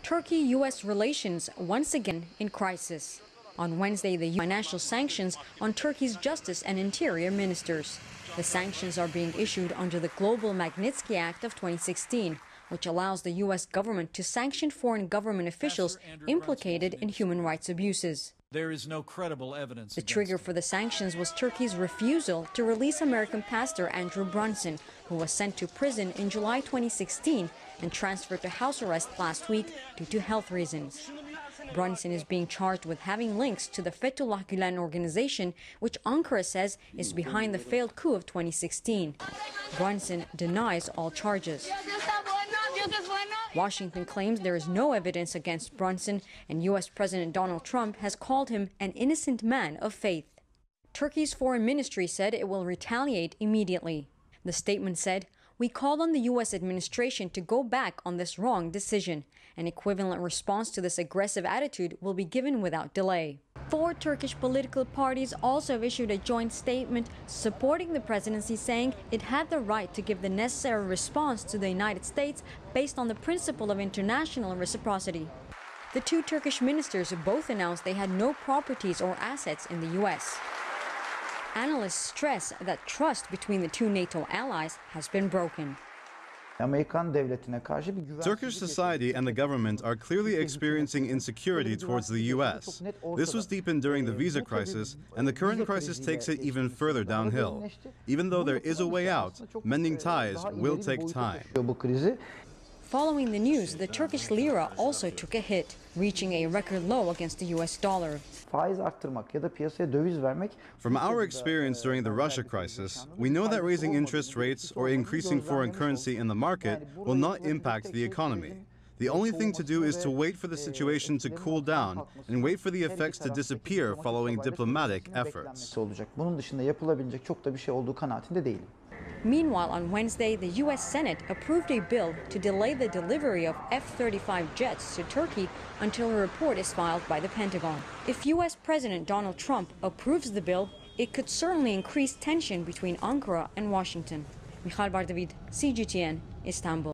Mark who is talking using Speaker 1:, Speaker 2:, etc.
Speaker 1: Turkey-U.S. relations once again in crisis. On Wednesday, the financial sanctions on Turkey's justice and interior ministers. The sanctions are being issued under the Global Magnitsky Act of 2016, which allows the U.S. government to sanction foreign government officials implicated in human rights abuses.
Speaker 2: There is no credible evidence.
Speaker 1: The trigger for the sanctions was Turkey's refusal to release American pastor Andrew Brunson, who was sent to prison in July 2016 and transferred to house arrest last week due to health reasons. Brunson is being charged with having links to the Fethullah Gülen organization, which Ankara says is behind the failed coup of 2016. Brunson denies all charges. Washington claims there is no evidence against Brunson, and U.S. President Donald Trump has called him an innocent man of faith. Turkey's foreign ministry said it will retaliate immediately. The statement said, "We call on the U.S. administration to go back on this wrong decision. An equivalent response to this aggressive attitude will be given without delay." 4 Turkish political parties also have issued a joint statement supporting the presidency, saying it had the right to give the necessary response to the United States based on the principle of international reciprocity. The 2 Turkish ministers both announced they had no properties or assets in the U.S. Analysts stress that trust between the 2 NATO allies has been broken.
Speaker 3: Turkish society and the government are clearly experiencing insecurity towards the U.S. This was deepened during the visa crisis, and the current crisis takes it even further downhill. Even though there is a way out, mending ties will take time.
Speaker 1: Following the news, the Turkish lira also took a hit, reaching a record low against the U.S. dollar.
Speaker 3: From our experience during the Russia crisis, we know that raising interest rates or increasing foreign currency in the market will not impact the economy. The only thing to do is to wait for the situation to cool down and wait for the effects to disappear following diplomatic efforts.
Speaker 1: Meanwhile, on Wednesday, the U.S. Senate approved a bill to delay the delivery of F-35 jets to Turkey until a report is filed by the Pentagon. If U.S. President Donald Trump approves the bill, it could certainly increase tension between Ankara and Washington. Michal Bardavid, CGTN, Istanbul.